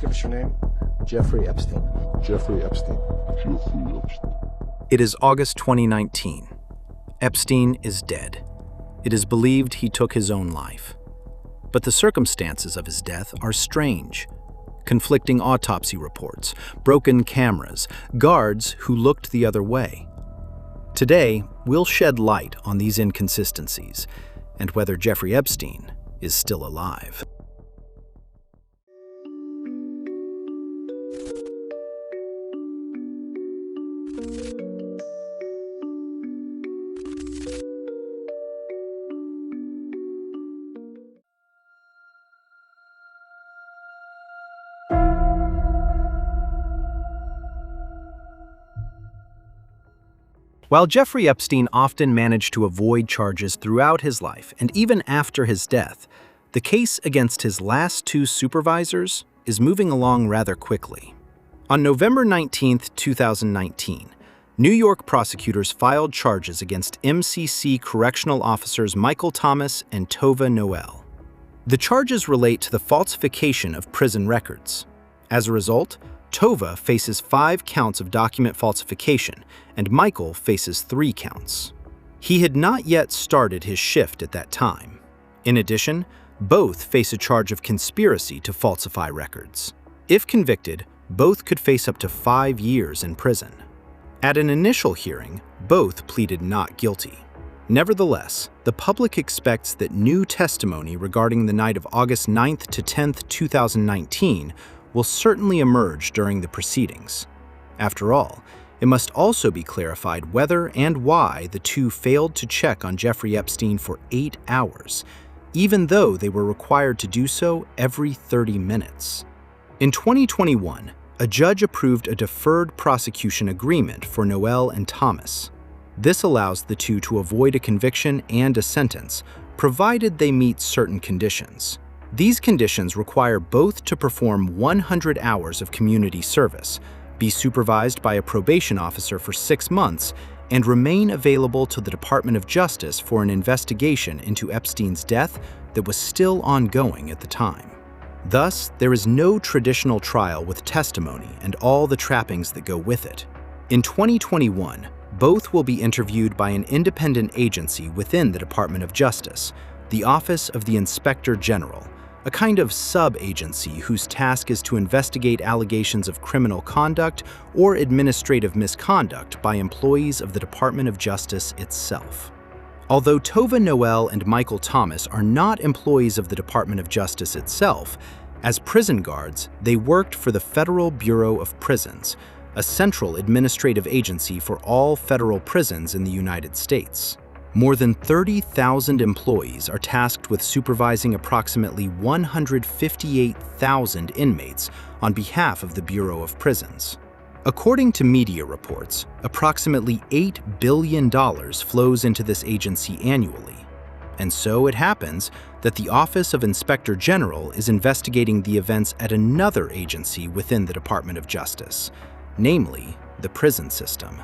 give us your name. Jeffrey Epstein. Jeffrey Epstein. Jeffrey Epstein. It is August 2019. Epstein is dead. It is believed he took his own life. But the circumstances of his death are strange. Conflicting autopsy reports, broken cameras, guards who looked the other way. Today, we'll shed light on these inconsistencies and whether Jeffrey Epstein is still alive. While Jeffrey Epstein often managed to avoid charges throughout his life and even after his death, the case against his last two supervisors is moving along rather quickly. On November 19, 2019, New York prosecutors filed charges against MCC correctional officers Michael Thomas and Tova Noel. The charges relate to the falsification of prison records. As a result, Tova faces 5 counts of document falsification, and Michael faces 3 counts. He had not yet started his shift at that time. In addition, both face a charge of conspiracy to falsify records. If convicted, both could face up to 5 years in prison. At an initial hearing, both pleaded not guilty. Nevertheless, the public expects that new testimony regarding the night of August 9th to 10th, 2019 will certainly emerge during the proceedings. After all, it must also be clarified whether and why the two failed to check on Jeffrey Epstein for 8 hours, even though they were required to do so every 30 minutes. In 2021, a judge approved a deferred prosecution agreement for Noel and Thomas. This allows the two to avoid a conviction and a sentence, provided they meet certain conditions. These conditions require both to perform 100 hours of community service, be supervised by a probation officer for 6 months, and remain available to the Department of Justice for an investigation into Epstein's death that was still ongoing at the time. Thus, there is no traditional trial with testimony and all the trappings that go with it. In 2021, both will be interviewed by an independent agency within the Department of Justice, the Office of the Inspector General, a kind of sub-agency whose task is to investigate allegations of criminal conduct or administrative misconduct by employees of the Department of Justice itself. Although Tova Noel and Michael Thomas are not employees of the Department of Justice itself, as prison guards, they worked for the Federal Bureau of Prisons, a central administrative agency for all federal prisons in the United States. More than 30,000 employees are tasked with supervising approximately 158,000 inmates on behalf of the Bureau of Prisons. According to media reports, approximately $8 billion flows into this agency annually. And so it happens that the Office of Inspector General is investigating the events at another agency within the Department of Justice, namely the prison system.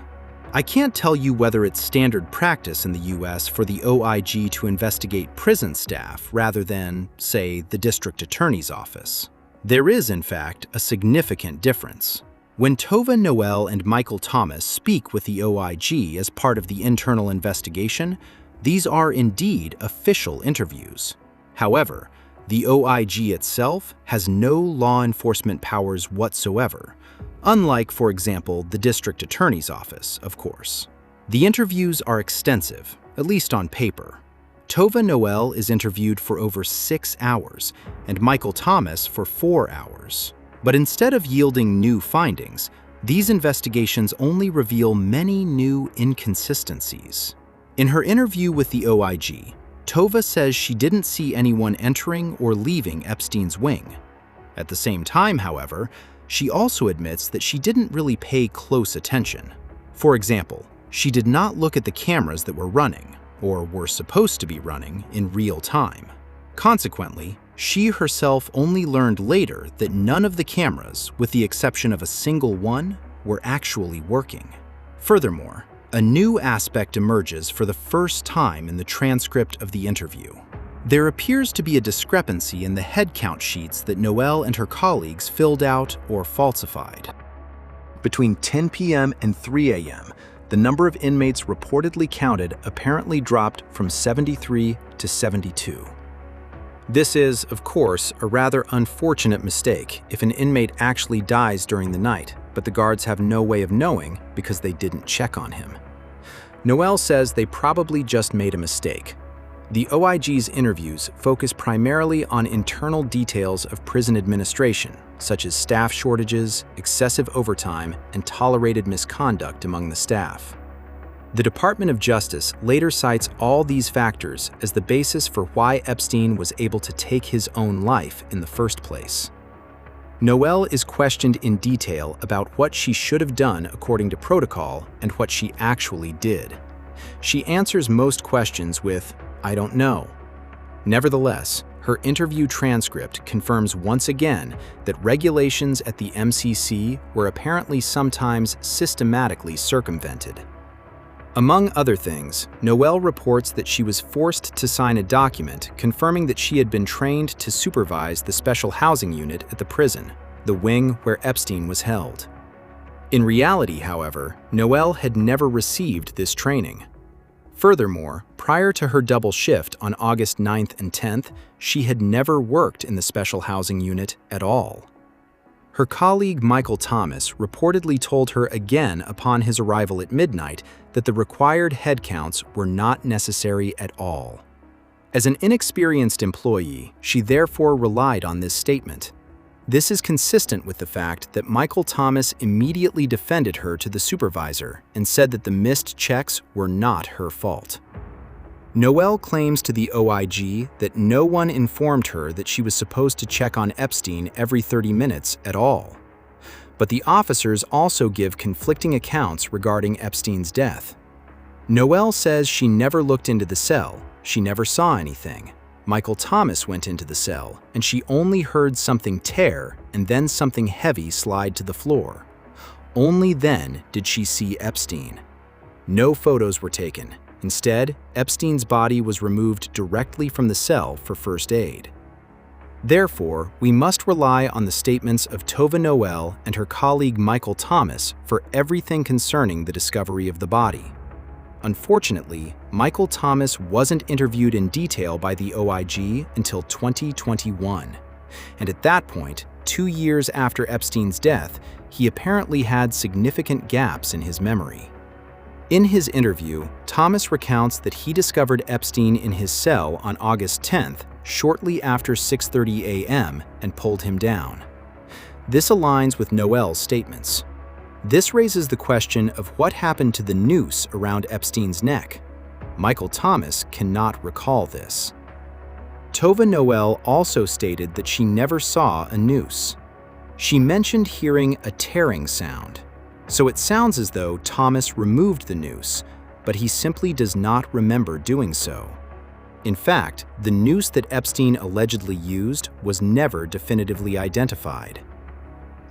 I can't tell you whether it's standard practice in the U.S. for the OIG to investigate prison staff rather than, say, the district attorney's office. There is, in fact, a significant difference. When Tova Noel and Michael Thomas speak with the OIG as part of the internal investigation, these are indeed official interviews. However, the OIG itself has no law enforcement powers whatsoever. Unlike, for example, the district attorney's office, of course. The interviews are extensive, at least on paper. Tova Noel is interviewed for over 6 hours, and Michael Thomas for 4 hours. But instead of yielding new findings, these investigations only reveal many new inconsistencies. In her interview with the OIG, Tova says she didn't see anyone entering or leaving Epstein's wing. At the same time, however, she also admits that she didn't really pay close attention. For example, she did not look at the cameras that were running, or were supposed to be running, in real time. Consequently, she herself only learned later that none of the cameras, with the exception of a single one, were actually working. Furthermore, a new aspect emerges for the first time in the transcript of the interview. There appears to be a discrepancy in the headcount sheets that Noelle and her colleagues filled out or falsified. Between 10 p.m. and 3 a.m., the number of inmates reportedly counted apparently dropped from 73 to 72. This is, of course, a rather unfortunate mistake if an inmate actually dies during the night, but the guards have no way of knowing because they didn't check on him. Noelle says they probably just made a mistake. The OIG's interviews focus primarily on internal details of prison administration, such as staff shortages, excessive overtime, and tolerated misconduct among the staff. The Department of Justice later cites all these factors as the basis for why Epstein was able to take his own life in the first place. Noelle is questioned in detail about what she should have done according to protocol and what she actually did. She answers most questions with, "I don't know." Nevertheless, her interview transcript confirms once again that regulations at the MCC were apparently sometimes systematically circumvented. Among other things, Noelle reports that she was forced to sign a document confirming that she had been trained to supervise the special housing unit at the prison, the wing where Epstein was held. In reality, however, Noelle had never received this training. Furthermore, prior to her double shift on August 9th and 10th, she had never worked in the special housing unit at all. Her colleague Michael Thomas reportedly told her again upon his arrival at midnight that the required headcounts were not necessary at all. As an inexperienced employee, she therefore relied on this statement. This is consistent with the fact that Michael Thomas immediately defended her to the supervisor and said that the missed checks were not her fault. Noelle claims to the OIG that no one informed her that she was supposed to check on Epstein every 30 minutes at all. But the officers also give conflicting accounts regarding Epstein's death. Noelle says she never looked into the cell, she never saw anything. Michael Thomas went into the cell, and she only heard something tear and then something heavy slide to the floor. Only then did she see Epstein. No photos were taken. Instead, Epstein's body was removed directly from the cell for first aid. Therefore, we must rely on the statements of Tova Noelle and her colleague Michael Thomas for everything concerning the discovery of the body. Unfortunately, Michael Thomas wasn't interviewed in detail by the OIG until 2021. And at that point, 2 years after Epstein's death, he apparently had significant gaps in his memory. In his interview, Thomas recounts that he discovered Epstein in his cell on August 10th, shortly after 6:30 a.m., and pulled him down. This aligns with Noelle's statements. This raises the question of what happened to the noose around Epstein's neck. Michael Thomas cannot recall this. Tova Noelle also stated that she never saw a noose. She mentioned hearing a tearing sound. So it sounds as though Thomas removed the noose, but he simply does not remember doing so. In fact, the noose that Epstein allegedly used was never definitively identified.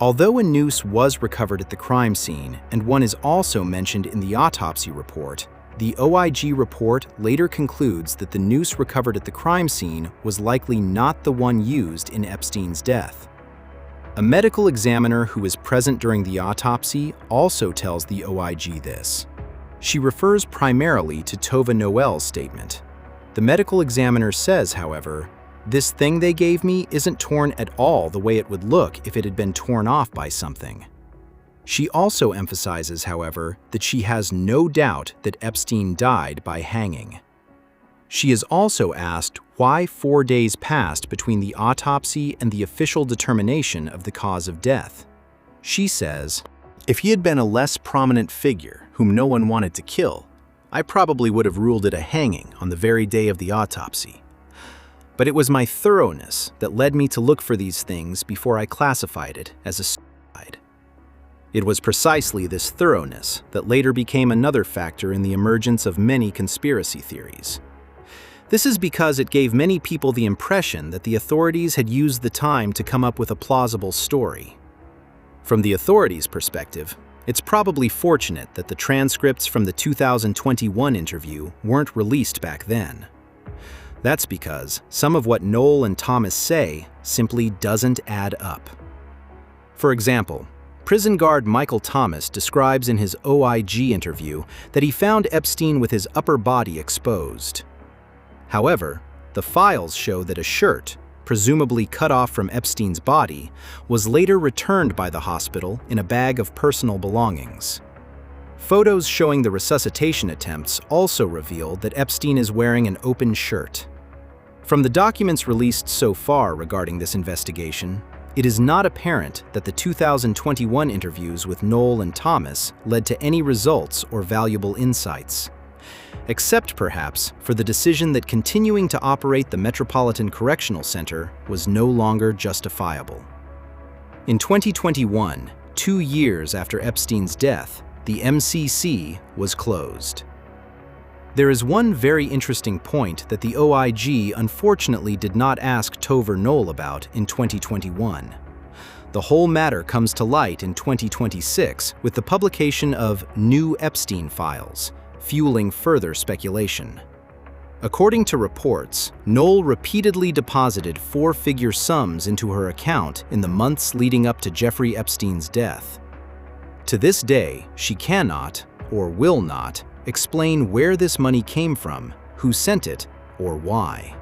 Although a noose was recovered at the crime scene, and one is also mentioned in the autopsy report, the OIG report later concludes that the noose recovered at the crime scene was likely not the one used in Epstein's death. A medical examiner who was present during the autopsy also tells the OIG this. She refers primarily to Tova Noelle's statement. The medical examiner says, however, "This thing they gave me isn't torn at all the way it would look if it had been torn off by something." She also emphasizes, however, that she has no doubt that Epstein died by hanging. She is also asked why 4 days passed between the autopsy and the official determination of the cause of death. She says, "If he had been a less prominent figure whom no one wanted to kill, I probably would have ruled it a hanging on the very day of the autopsy. But it was my thoroughness that led me to look for these things before I classified it as a suicide." It was precisely this thoroughness that later became another factor in the emergence of many conspiracy theories. This is because it gave many people the impression that the authorities had used the time to come up with a plausible story. From the authorities' perspective, it's probably fortunate that the transcripts from the 2021 interview weren't released back then. That's because some of what Noel and Thomas say simply doesn't add up. For example, prison guard Michael Thomas describes in his OIG interview that he found Epstein with his upper body exposed. However, the files show that a shirt, presumably cut off from Epstein's body, was later returned by the hospital in a bag of personal belongings. Photos showing the resuscitation attempts also reveal that Epstein is wearing an open shirt. From the documents released so far regarding this investigation, it is not apparent that the 2021 interviews with Noel and Thomas led to any results or valuable insights, except perhaps for the decision that continuing to operate the Metropolitan Correctional Center was no longer justifiable. In 2021, 2 years after Epstein's death, the MCC was closed. There is one very interesting point that the OIG unfortunately did not ask Tove Noel about in 2021. The whole matter comes to light in 2026 with the publication of new Epstein files, fueling further speculation. According to reports, Noel repeatedly deposited 4-figure sums into her account in the months leading up to Jeffrey Epstein's death. To this day, she cannot, or will not, explain where this money came from, who sent it, or why.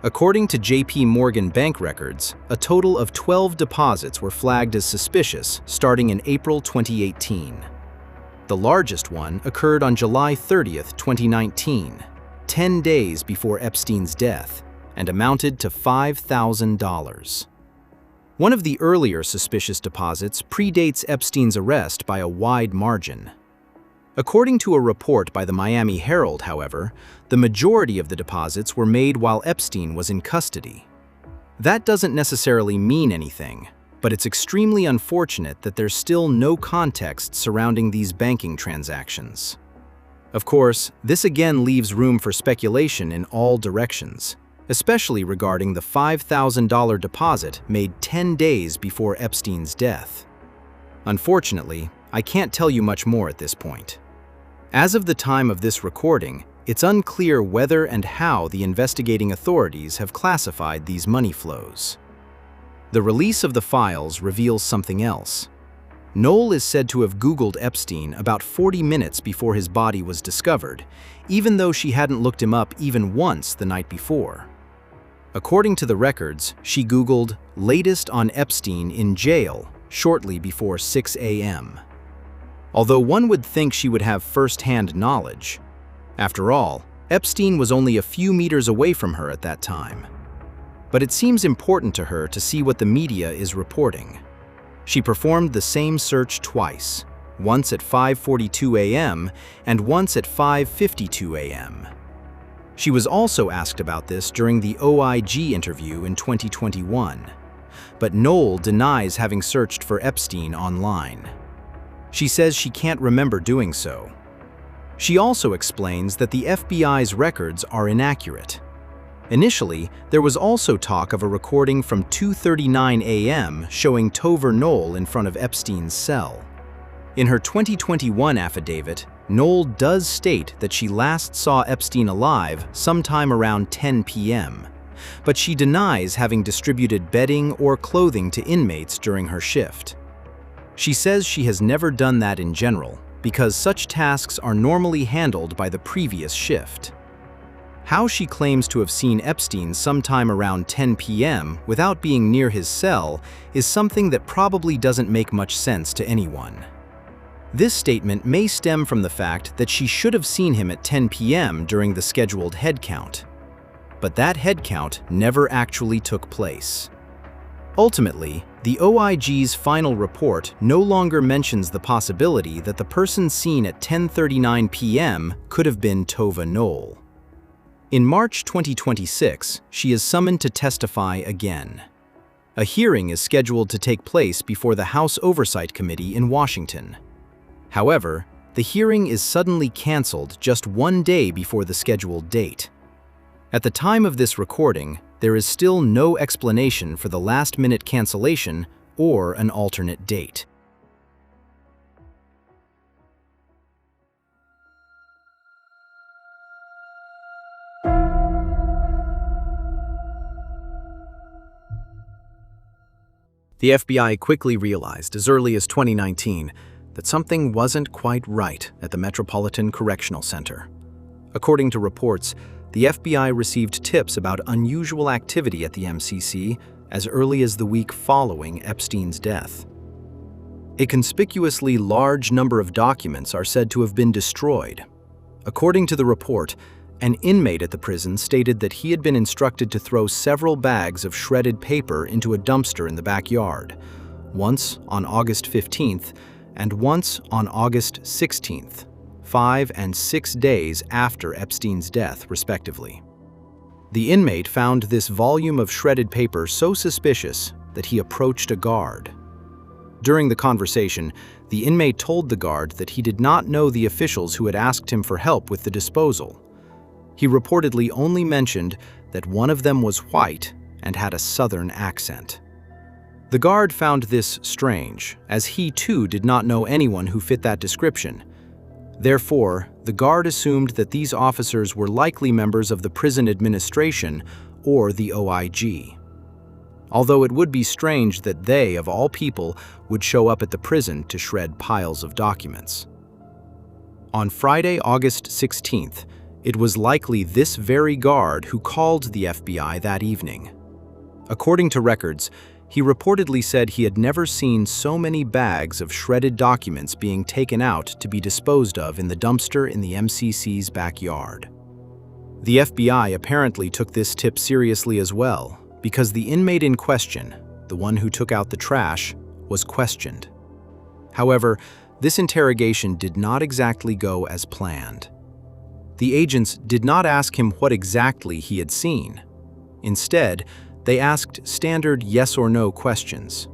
According to JP Morgan bank records, a total of 12 deposits were flagged as suspicious starting in April 2018. The largest one occurred on July 30, 2019, 10 days before Epstein's death, and amounted to $5,000. One of the earlier suspicious deposits predates Epstein's arrest by a wide margin. According to a report by the Miami Herald, however, the majority of the deposits were made while Epstein was in custody. That doesn't necessarily mean anything, but it's extremely unfortunate that there's still no context surrounding these banking transactions. Of course, this again leaves room for speculation in all directions, especially regarding the $5,000 deposit made 10 days before Epstein's death. Unfortunately, I can't tell you much more at this point. As of the time of this recording, it's unclear whether and how the investigating authorities have classified these money flows. The release of the files reveals something else. Noel is said to have Googled Epstein about 40 minutes before his body was discovered, even though she hadn't looked him up even once the night before. According to the records, she Googled "latest on Epstein in jail" shortly before 6 a.m. Although one would think she would have first-hand knowledge. After all, Epstein was only a few meters away from her at that time. But it seems important to her to see what the media is reporting. She performed the same search twice, once at 5:42 a.m. and once at 5:52 a.m. She was also asked about this during the OIG interview in 2021. But Noel denies having searched for Epstein online. She says she can't remember doing so. She also explains that the FBI's records are inaccurate. Initially, there was also talk of a recording from 2:39 a.m. showing Tove Noel in front of Epstein's cell. In her 2021 affidavit, Noel does state that she last saw Epstein alive sometime around 10 p.m., but she denies having distributed bedding or clothing to inmates during her shift. She says she has never done that in general, because such tasks are normally handled by the previous shift. How she claims to have seen Epstein sometime around 10 p.m. without being near his cell is something that probably doesn't make much sense to anyone. This statement may stem from the fact that she should have seen him at 10 p.m. during the scheduled headcount. But that headcount never actually took place. Ultimately, the OIG's final report no longer mentions the possibility that the person seen at 10:39 p.m. could have been Tove Noel. In March 2026, she is summoned to testify again. A hearing is scheduled to take place before the House Oversight Committee in Washington. However, the hearing is suddenly canceled just 1 day before the scheduled date. At the time of this recording, there is still no explanation for the last-minute cancellation or an alternate date. The FBI quickly realized, as early as 2019, that something wasn't quite right at the Metropolitan Correctional Center. According to reports, the FBI received tips about unusual activity at the MCC as early as the week following Epstein's death. A conspicuously large number of documents are said to have been destroyed. According to the report, an inmate at the prison stated that he had been instructed to throw several bags of shredded paper into a dumpster in the backyard, once on August 15th and once on August 16th, 5 and 6 days after Epstein's death, respectively. The inmate found this volume of shredded paper so suspicious that he approached a guard. During the conversation, the inmate told the guard that he did not know the officials who had asked him for help with the disposal. He reportedly only mentioned that one of them was white and had a southern accent. The guard found this strange, as he too did not know anyone who fit that description. Therefore, the guard assumed that these officers were likely members of the prison administration or the OIG. Although it would be strange that they, of all people, would show up at the prison to shred piles of documents. On Friday, August 16th, it was likely this very guard who called the FBI that evening. According to records, he reportedly said he had never seen so many bags of shredded documents being taken out to be disposed of in the dumpster in the MCC's backyard. The FBI apparently took this tip seriously as well, because the inmate in question, the one who took out the trash, was questioned. However, this interrogation did not exactly go as planned. The agents did not ask him what exactly he had seen. Instead, they asked standard yes or no questions.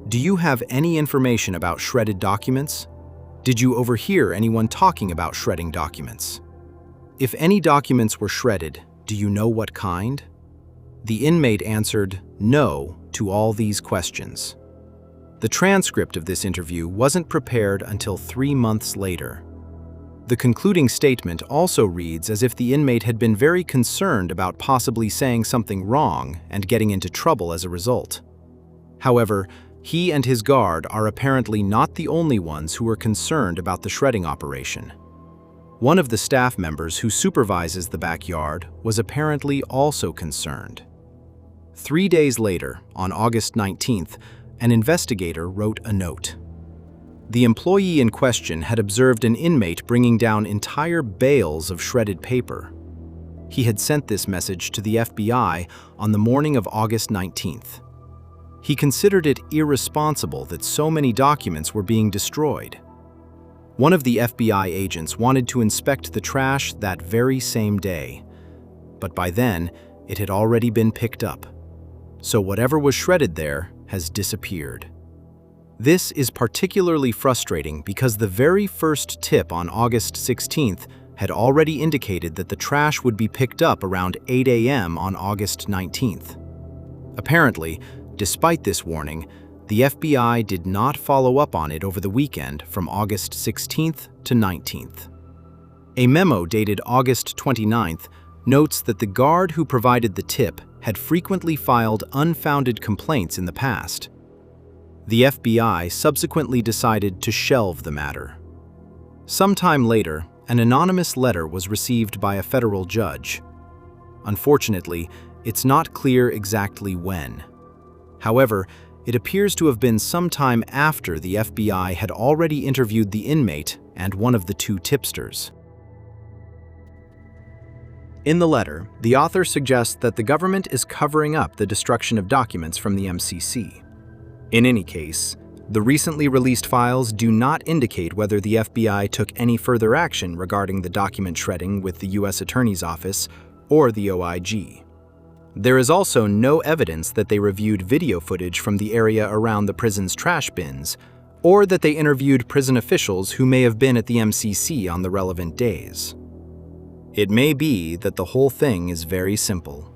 Do you have any information about shredded documents? Did you overhear anyone talking about shredding documents? If any documents were shredded, do you know what kind? The inmate answered no to all these questions. The transcript of this interview wasn't prepared until 3 months later. The concluding statement also reads as if the inmate had been very concerned about possibly saying something wrong and getting into trouble as a result. However, he and his guard are apparently not the only ones who were concerned about the shredding operation. One of the staff members who supervises the backyard was apparently also concerned. 3 days later, on August 19th, an investigator wrote a note. The employee in question had observed an inmate bringing down entire bales of shredded paper. He had sent this message to the FBI on the morning of August 19th. He considered it irresponsible that so many documents were being destroyed. One of the FBI agents wanted to inspect the trash that very same day, but by then it had already been picked up. So whatever was shredded there has disappeared. This is particularly frustrating because the very first tip on August 16th had already indicated that the trash would be picked up around 8 a.m. on August 19th. Apparently, despite this warning, the FBI did not follow up on it over the weekend from August 16th to 19th. A memo dated August 29th notes that the guard who provided the tip had frequently filed unfounded complaints in the past. The FBI subsequently decided to shelve the matter. Sometime later, an anonymous letter was received by a federal judge. Unfortunately, it's not clear exactly when. However, it appears to have been sometime after the FBI had already interviewed the inmate and one of the two tipsters. In the letter, the author suggests that the government is covering up the destruction of documents from the MCC. In any case, the recently released files do not indicate whether the FBI took any further action regarding the document shredding with the U.S. Attorney's Office or the OIG. There is also no evidence that they reviewed video footage from the area around the prison's trash bins, or that they interviewed prison officials who may have been at the MCC on the relevant days. It may be that the whole thing is very simple.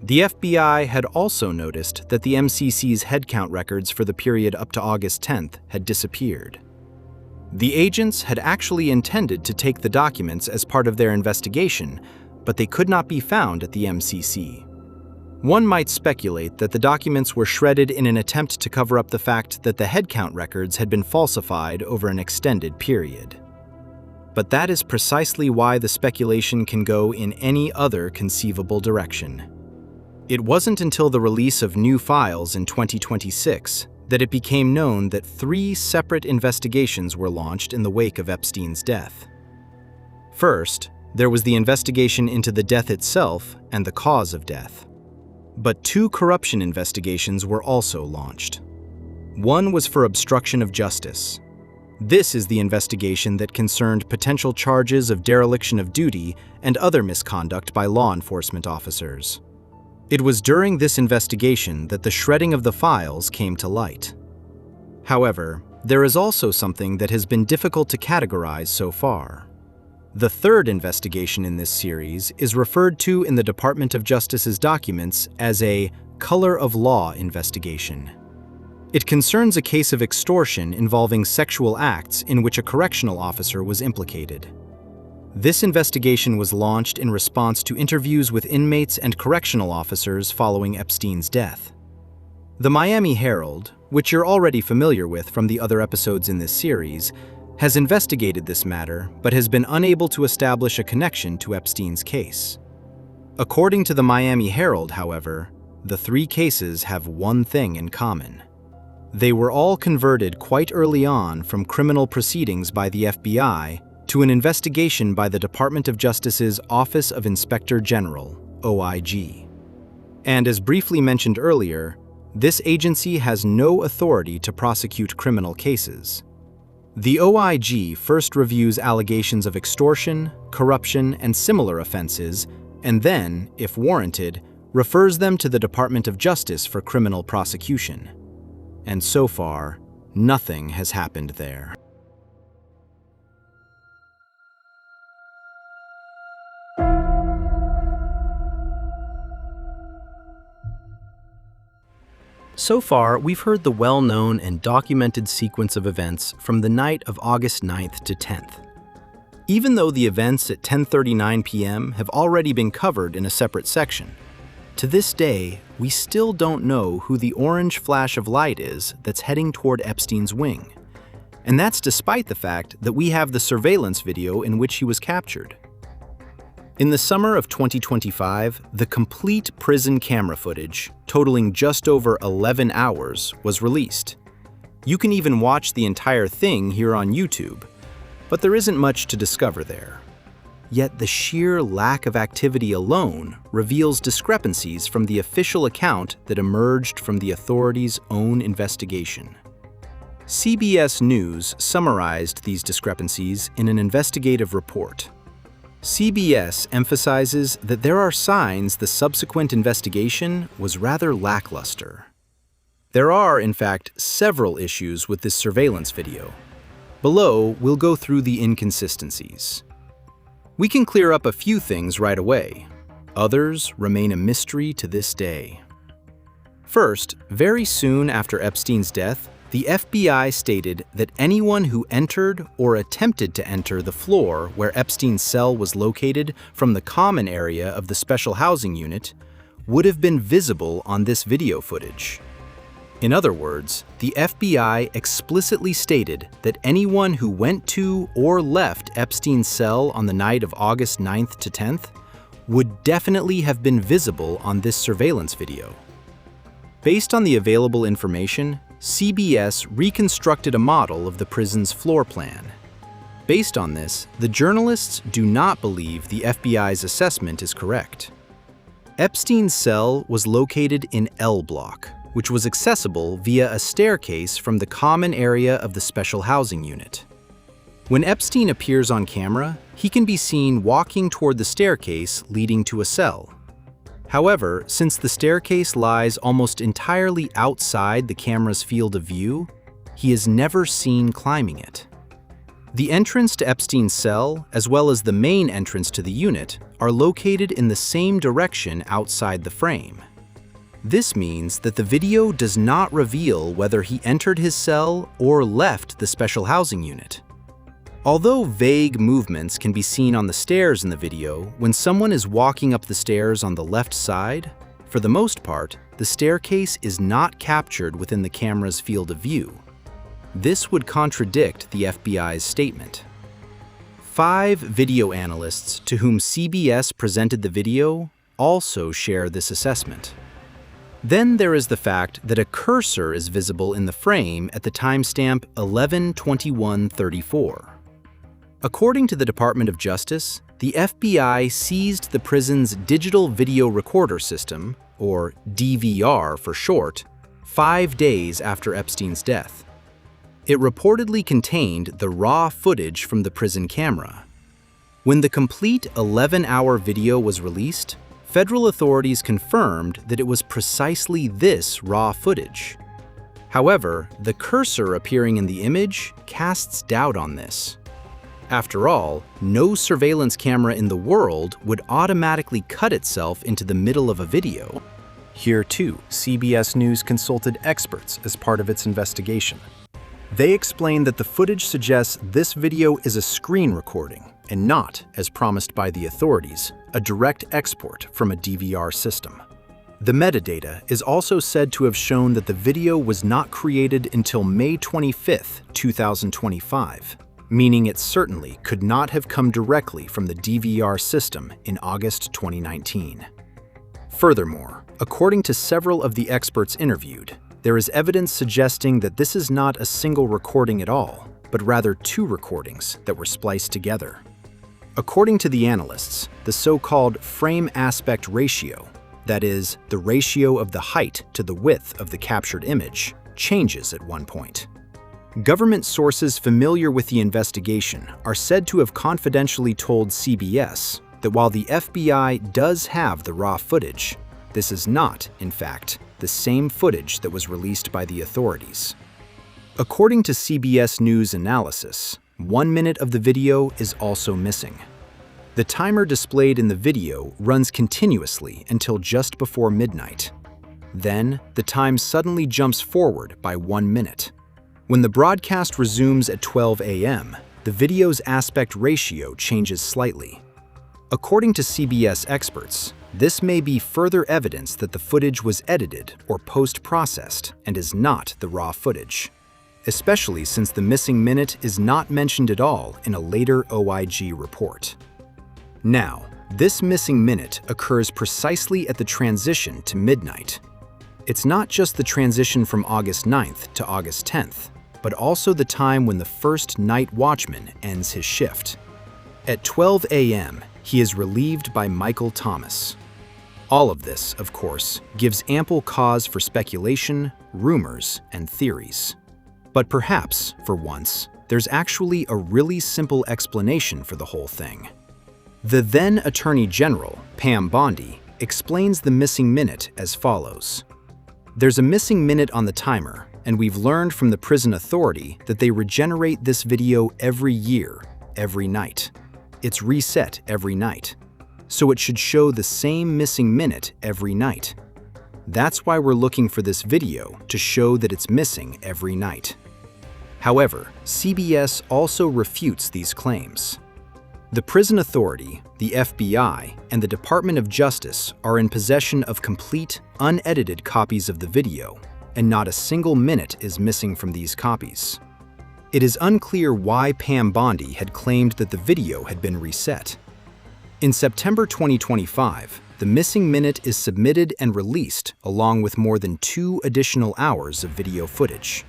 The FBI had also noticed that the MCC's headcount records for the period up to August 10th had disappeared. The agents had actually intended to take the documents as part of their investigation, but they could not be found at the MCC. One might speculate that the documents were shredded in an attempt to cover up the fact that the headcount records had been falsified over an extended period. But that is precisely why the speculation can go in any other conceivable direction. It wasn't until the release of new files in 2026 that it became known that 3 separate investigations were launched in the wake of Epstein's death. First, there was the investigation into the death itself and the cause of death. But 2 corruption investigations were also launched. One was for obstruction of justice. This is the investigation that concerned potential charges of dereliction of duty and other misconduct by law enforcement officers. It was during this investigation that the shredding of the files came to light. However, there is also something that has been difficult to categorize so far. The third investigation in this series is referred to in the Department of Justice's documents as a color of law investigation. It concerns a case of extortion involving sexual acts in which a correctional officer was implicated. This investigation was launched in response to interviews with inmates and correctional officers following Epstein's death. The Miami Herald, which you're already familiar with from the other episodes in this series, has investigated this matter but has been unable to establish a connection to Epstein's case. According to the Miami Herald, however, the 3 cases have one thing in common. They were all converted quite early on from criminal proceedings by the FBI to an investigation by the Department of Justice's Office of Inspector General, OIG. And as briefly mentioned earlier, this agency has no authority to prosecute criminal cases. The OIG first reviews allegations of extortion, corruption, and similar offenses, and then, if warranted, refers them to the Department of Justice for criminal prosecution. And so far, nothing has happened there. So far, we've heard the well-known and documented sequence of events from the night of August 9th to 10th. Even though the events at 10:39 p.m. have already been covered in a separate section, to this day, we still don't know who the orange flash of light is that's heading toward Epstein's wing. And that's despite the fact that we have the surveillance video in which he was captured. In the summer of 2025, the complete prison camera footage, totaling just over 11 hours, was released. You can even watch the entire thing here on YouTube, but there isn't much to discover there. Yet the sheer lack of activity alone reveals discrepancies from the official account that emerged from the authorities' own investigation. CBS News summarized these discrepancies in an investigative report. CBS emphasizes that there are signs the subsequent investigation was rather lackluster. There are, in fact, several issues with this surveillance video. Below, we'll go through the inconsistencies. We can clear up a few things right away. Others remain a mystery to this day. First, very soon after Epstein's death, the FBI stated that anyone who entered or attempted to enter the floor where Epstein's cell was located from the common area of the special housing unit would have been visible on this video footage. In other words, the FBI explicitly stated that anyone who went to or left Epstein's cell on the night of August 9th to 10th would definitely have been visible on this surveillance video. Based on the available information, CBS reconstructed a model of the prison's floor plan. Based on this, the journalists do not believe the FBI's assessment is correct. Epstein's cell was located in L Block, which was accessible via a staircase from the common area of the special housing unit. When Epstein appears on camera, he can be seen walking toward the staircase leading to a cell. However, since the staircase lies almost entirely outside the camera's field of view, he is never seen climbing it. The entrance to Epstein's cell, as well as the main entrance to the unit, are located in the same direction outside the frame. This means that the video does not reveal whether he entered his cell or left the special housing unit. Although vague movements can be seen on the stairs in the video when someone is walking up the stairs on the left side, For the most part, the staircase is not captured within the camera's field of view. This would contradict the FBI's statement. 5 video analysts to whom CBS presented the video also share this assessment. Then there is the fact that a cursor is visible in the frame at the timestamp 11/21/34. According to the Department of Justice, the FBI seized the prison's digital video recorder system, or DVR for short, 5 days after Epstein's death. It reportedly contained the raw footage from the prison camera. When the complete 11-hour video was released, federal authorities confirmed that it was precisely this raw footage. However, the cursor appearing in the image casts doubt on this. After all, no surveillance camera in the world would automatically cut itself into the middle of a video. Here too, CBS News consulted experts as part of its investigation. They explained that the footage suggests this video is a screen recording and not, as promised by the authorities, a direct export from a DVR system. The metadata is also said to have shown that the video was not created until May 25, 2025, meaning it certainly could not have come directly from the DVR system in August 2019. Furthermore, according to several of the experts interviewed, there is evidence suggesting that this is not a single recording at all, but rather 2 recordings that were spliced together. According to the analysts, the so-called frame aspect ratio, that is, the ratio of the height to the width of the captured image, changes at one point. Government sources familiar with the investigation are said to have confidentially told CBS that while the FBI does have the raw footage, this is not, in fact, the same footage that was released by the authorities. According to CBS News analysis, 1 minute of the video is also missing. The timer displayed in the video runs continuously until just before midnight. Then, the time suddenly jumps forward by 1 minute. When the broadcast resumes at 12 a.m., the video's aspect ratio changes slightly. According to CBS experts, this may be further evidence that the footage was edited or post-processed and is not the raw footage, especially since the missing minute is not mentioned at all in a later OIG report. Now, this missing minute occurs precisely at the transition to midnight. It's not just the transition from August 9th to August 10th, but also the time when the first night watchman ends his shift. At 12 a.m., he is relieved by Michael Thomas. All of this, of course, gives ample cause for speculation, rumors, and theories. But perhaps, for once, there's actually a really simple explanation for the whole thing. The then Attorney General, Pam Bondi, explains the missing minute as follows. There's a missing minute on the timer, and we've learned from the prison authority that they regenerate this video every year, every night. It's reset every night, so it should show the same missing minute every night. That's why we're looking for this video to show that it's missing every night. However, CBS also refutes these claims. The prison authority, the FBI, and the Department of Justice are in possession of complete, unedited copies of the video, and not a single minute is missing from these copies. It is unclear why Pam Bondi had claimed that the video had been reset. In September 2025, the missing minute is submitted and released along with more than 2 additional hours of video footage.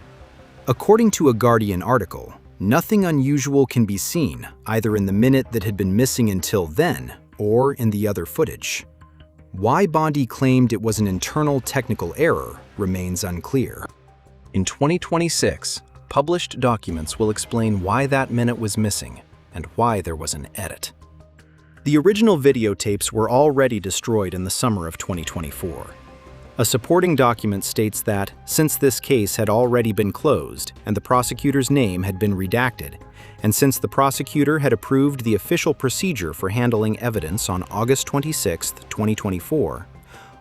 According to a Guardian article, nothing unusual can be seen either in the minute that had been missing until then or in the other footage. Why Bondi claimed it was an internal technical error remains unclear. In 2026, published documents will explain why that minute was missing and why there was an edit. The original videotapes were already destroyed in the summer of 2024. A supporting document states that, since this case had already been closed and the prosecutor's name had been redacted, and since the prosecutor had approved the official procedure for handling evidence on August 26, 2024,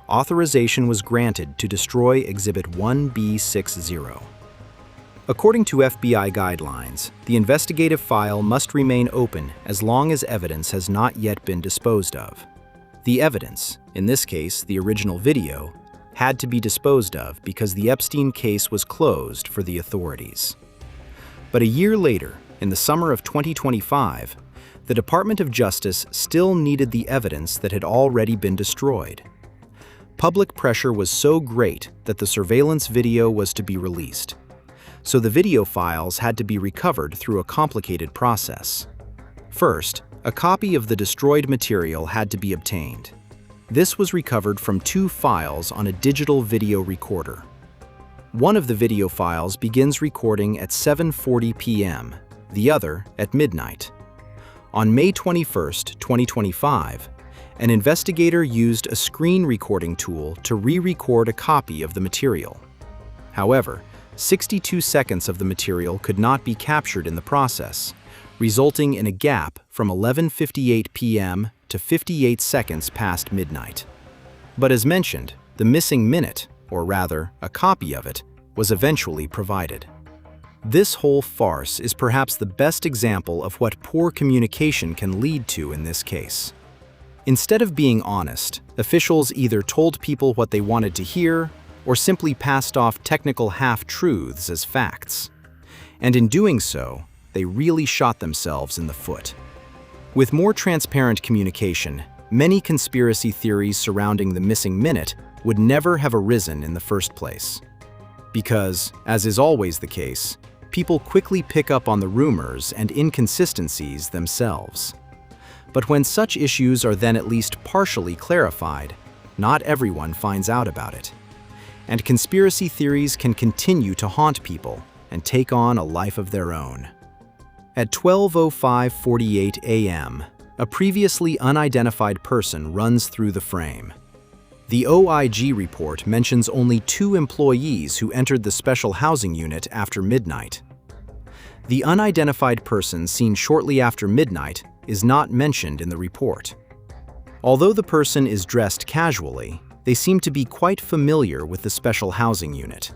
authorization was granted to destroy Exhibit 1B60. According to FBI guidelines, the investigative file must remain open as long as evidence has not yet been disposed of. The evidence, in this case the original video, had to be disposed of because the Epstein case was closed for the authorities. But a year later, in the summer of 2025, the Department of Justice still needed the evidence that had already been destroyed. Public pressure was so great that the surveillance video was to be released. So the video files had to be recovered through a complicated process. First, a copy of the destroyed material had to be obtained. This was recovered from 2 files on a digital video recorder. One of the video files begins recording at 7:40 p.m., the other at midnight. On May 21, 2025, an investigator used a screen recording tool to re-record a copy of the material. However, 62 seconds of the material could not be captured in the process, resulting in a gap from 11:58 p.m. to 58 seconds past midnight. But as mentioned, the missing minute, or rather, a copy of it, was eventually provided. This whole farce is perhaps the best example of what poor communication can lead to in this case. Instead of being honest, officials either told people what they wanted to hear or simply passed off technical half-truths as facts. And in doing so, they really shot themselves in the foot. With more transparent communication, many conspiracy theories surrounding the missing minute would never have arisen in the first place. Because, as is always the case, people quickly pick up on the rumors and inconsistencies themselves. But when such issues are then at least partially clarified, not everyone finds out about it. And conspiracy theories can continue to haunt people and take on a life of their own. At 12:05:48 a.m., a previously unidentified person runs through the frame. The OIG report mentions only 2 employees who entered the special housing unit after midnight. The unidentified person seen shortly after midnight is not mentioned in the report. Although the person is dressed casually, they seem to be quite familiar with the special housing unit.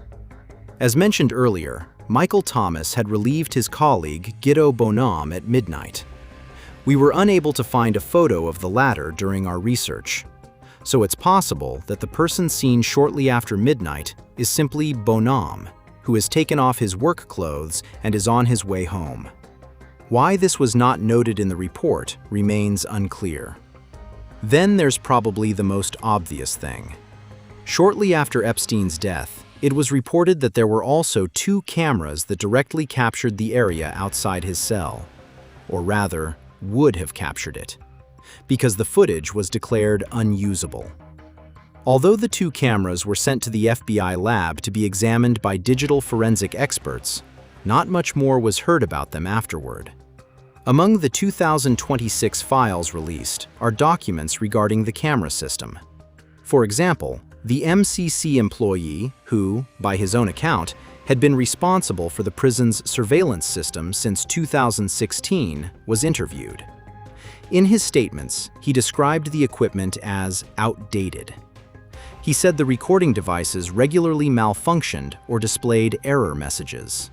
As mentioned earlier, Michael Thomas had relieved his colleague Guido Bonhomme at midnight. We were unable to find a photo of the latter during our research, so it's possible that the person seen shortly after midnight is simply Bonhomme, who has taken off his work clothes and is on his way home. Why this was not noted in the report remains unclear. Then there's probably the most obvious thing. Shortly after Epstein's death, it was reported that there were also 2 cameras that directly captured the area outside his cell, or rather, would have captured it, because the footage was declared unusable. Although the 2 cameras were sent to the FBI lab to be examined by digital forensic experts, not much more was heard about them afterward. Among the 2026 files released are documents regarding the camera system. For example, the MCC employee who, by his own account, had been responsible for the prison's surveillance system since 2016, was interviewed. In his statements, he described the equipment as outdated. He said the recording devices regularly malfunctioned or displayed error messages.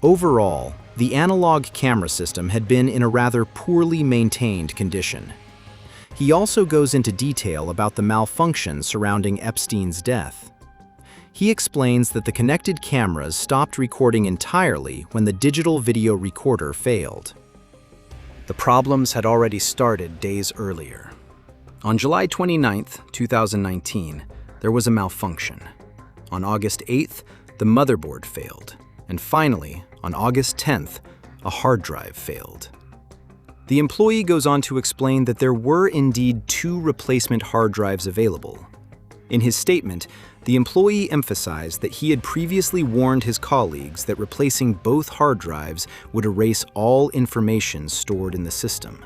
Overall, the analog camera system had been in a rather poorly maintained condition. He also goes into detail about the malfunction surrounding Epstein's death. He explains that the connected cameras stopped recording entirely when the digital video recorder failed. The problems had already started days earlier. On July 29, 2019, there was a malfunction. On August 8th, the motherboard failed. And finally, on August 10th, a hard drive failed. The employee goes on to explain that there were indeed 2 replacement hard drives available. In his statement, the employee emphasized that he had previously warned his colleagues that replacing both hard drives would erase all information stored in the system.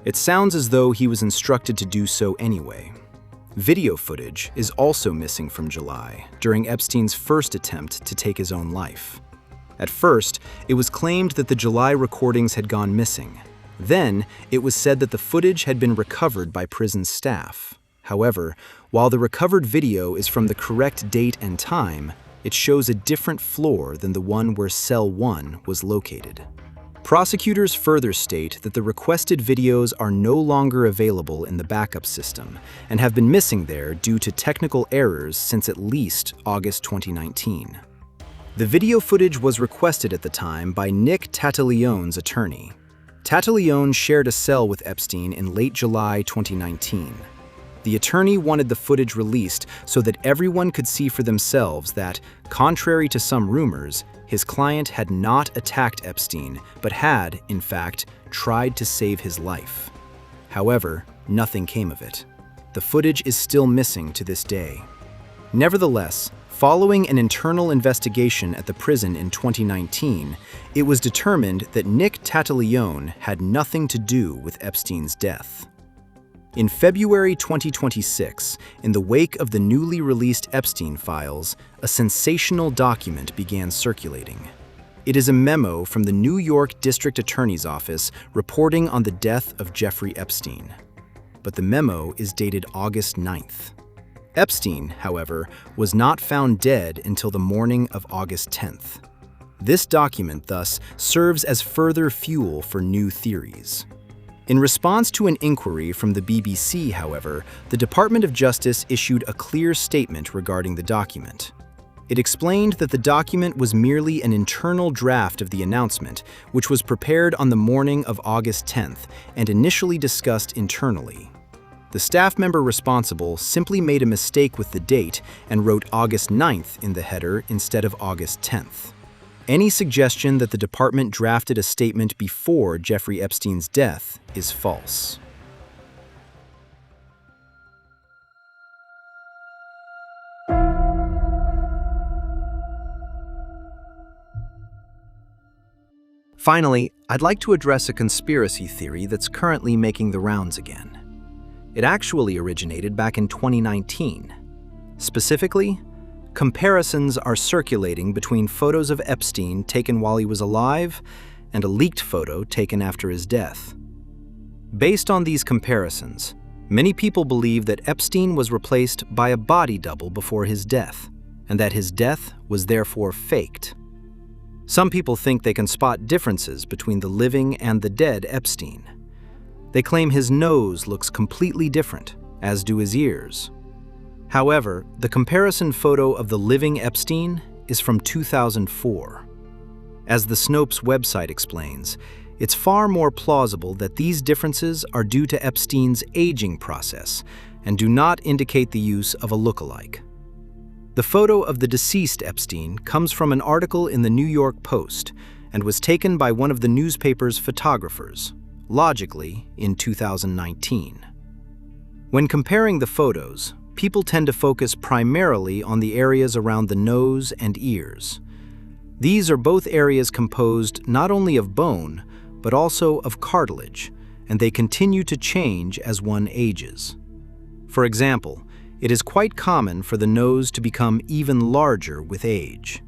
It sounds as though he was instructed to do so anyway. Video footage is also missing from July, during Epstein's first attempt to take his own life. At first, it was claimed that the July recordings had gone missing. Then, it was said that the footage had been recovered by prison staff. However, while the recovered video is from the correct date and time, it shows a different floor than the one where Cell 1 was located. Prosecutors further state that the requested videos are no longer available in the backup system and have been missing there due to technical errors since at least August 2019. The video footage was requested at the time by Nick Tattaleone's attorney. Tattaleone shared a cell with Epstein in late July 2019. The attorney wanted the footage released so that everyone could see for themselves that, contrary to some rumors, his client had not attacked Epstein, but had, in fact, tried to save his life. However, nothing came of it. The footage is still missing to this day. Nevertheless, following an internal investigation at the prison in 2019, it was determined that Nick Tattaleone had nothing to do with Epstein's death. In February 2026, in the wake of the newly released Epstein files, a sensational document began circulating. It is a memo from the New York District Attorney's Office reporting on the death of Jeffrey Epstein. But the memo is dated August 9th. Epstein, however, was not found dead until the morning of August 10th. This document, thus, serves as further fuel for new theories. In response to an inquiry from the BBC, however, the Department of Justice issued a clear statement regarding the document. It explained that the document was merely an internal draft of the announcement, which was prepared on the morning of August 10th and initially discussed internally. The staff member responsible simply made a mistake with the date and wrote August 9th in the header instead of August 10th. Any suggestion that the department drafted a statement before Jeffrey Epstein's death is false. Finally, I'd like to address a conspiracy theory that's currently making the rounds again. It actually originated back in 2019. Specifically, comparisons are circulating between photos of Epstein taken while he was alive and a leaked photo taken after his death. Based on these comparisons, many people believe that Epstein was replaced by a body double before his death, and that his death was therefore faked. Some people think they can spot differences between the living and the dead Epstein. They claim his nose looks completely different, as do his ears. However, the comparison photo of the living Epstein is from 2004. As the Snopes website explains, it's far more plausible that these differences are due to Epstein's aging process and do not indicate the use of a lookalike. The photo of the deceased Epstein comes from an article in the New York Post and was taken by one of the newspaper's photographers, logically in 2019. When comparing the photos, people tend to focus primarily on the areas around the nose and ears. These are both areas composed not only of bone, but also of cartilage, and they continue to change as one ages. For example, it is quite common for the nose to become even larger with age.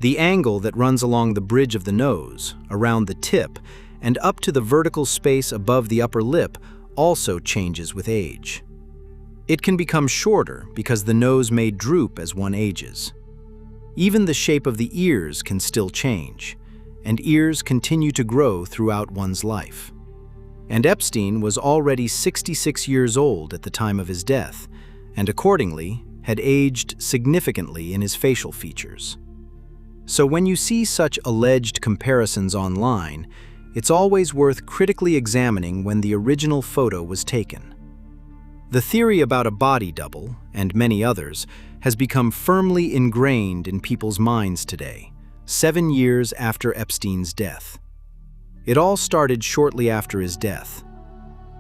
The angle that runs along the bridge of the nose, around the tip, and up to the vertical space above the upper lip also changes with age. It can become shorter because the nose may droop as one ages. Even the shape of the ears can still change, and ears continue to grow throughout one's life. And Epstein was already 66 years old at the time of his death, and accordingly had aged significantly in his facial features. So when you see such alleged comparisons online, it's always worth critically examining when the original photo was taken. The theory about a body double, and many others, has become firmly ingrained in people's minds today, 7 years after Epstein's death. It all started shortly after his death.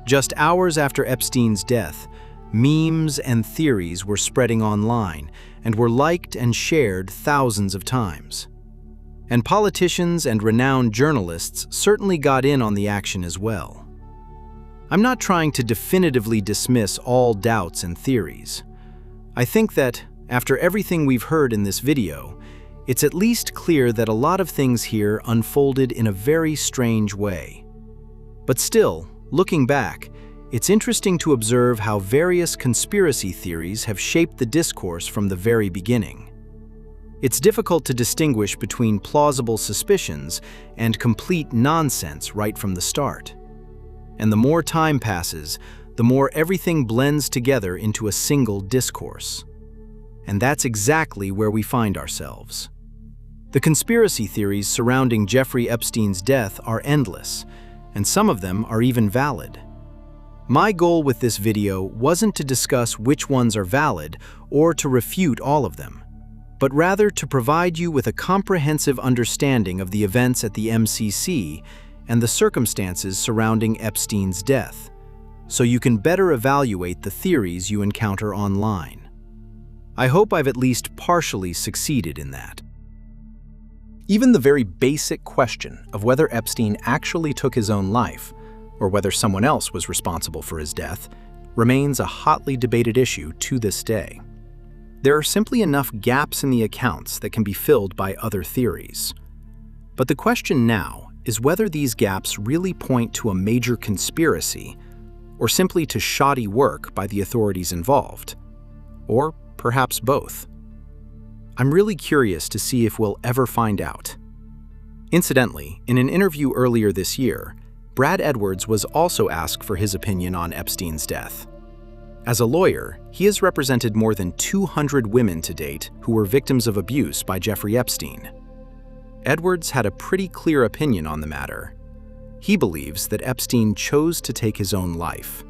Just hours after Epstein's death, memes and theories were spreading online and were liked and shared thousands of times. And politicians and renowned journalists certainly got in on the action as well. I'm not trying to definitively dismiss all doubts and theories. I think that, after everything we've heard in this video, it's at least clear that a lot of things here unfolded in a very strange way. But still, looking back, it's interesting to observe how various conspiracy theories have shaped the discourse from the very beginning. It's difficult to distinguish between plausible suspicions and complete nonsense right from the start. And the more time passes, the more everything blends together into a single discourse. And that's exactly where we find ourselves. The conspiracy theories surrounding Jeffrey Epstein's death are endless, and some of them are even valid. My goal with this video wasn't to discuss which ones are valid or to refute all of them, but rather to provide you with a comprehensive understanding of the events at the MCC and the circumstances surrounding Epstein's death, so you can better evaluate the theories you encounter online. I hope I've at least partially succeeded in that. Even the very basic question of whether Epstein actually took his own life, or whether someone else was responsible for his death, remains a hotly debated issue to this day. There are simply enough gaps in the accounts that can be filled by other theories. But the question now is whether these gaps really point to a major conspiracy, or simply to shoddy work by the authorities involved, or perhaps both. I'm really curious to see if we'll ever find out. Incidentally, in an interview earlier this year, Brad Edwards was also asked for his opinion on Epstein's death. As a lawyer, he has represented more than 200 women to date who were victims of abuse by Jeffrey Epstein. Edwards had a pretty clear opinion on the matter. He believes that Epstein chose to take his own life.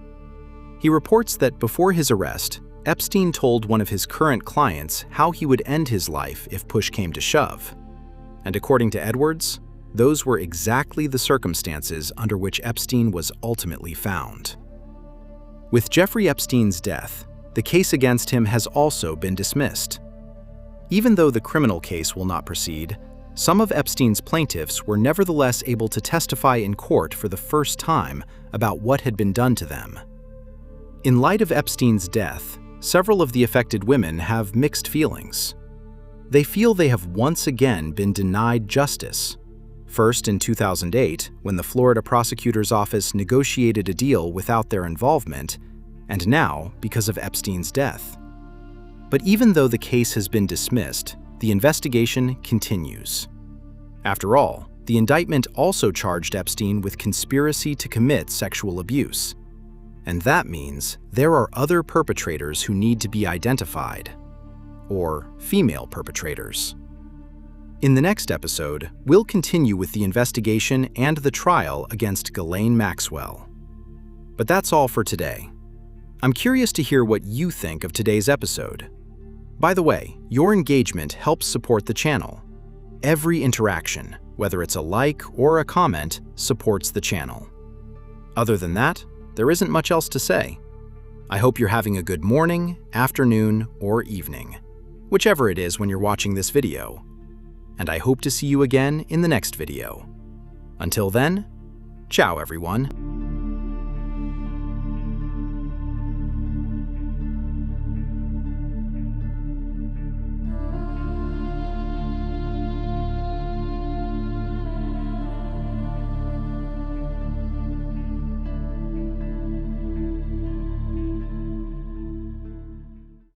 He reports that before his arrest, Epstein told one of his current clients how he would end his life if push came to shove. And according to Edwards, those were exactly the circumstances under which Epstein was ultimately found. With Jeffrey Epstein's death, the case against him has also been dismissed. Even though the criminal case will not proceed, some of Epstein's plaintiffs were nevertheless able to testify in court for the first time about what had been done to them. In light of Epstein's death, several of the affected women have mixed feelings. They feel they have once again been denied justice. First in 2008, when the Florida prosecutor's office negotiated a deal without their involvement, and now because of Epstein's death. But even though the case has been dismissed, the investigation continues. After all, the indictment also charged Epstein with conspiracy to commit sexual abuse. And that means there are other perpetrators who need to be identified, or female perpetrators. In the next episode, we'll continue with the investigation and the trial against Ghislaine Maxwell. But that's all for today. I'm curious to hear what you think of today's episode. By the way, your engagement helps support the channel. Every interaction, whether it's a like or a comment, supports the channel. Other than that, there isn't much else to say. I hope you're having a good morning, afternoon, or evening, whichever it is when you're watching this video. And I hope to see you again in the next video. Until then, ciao everyone.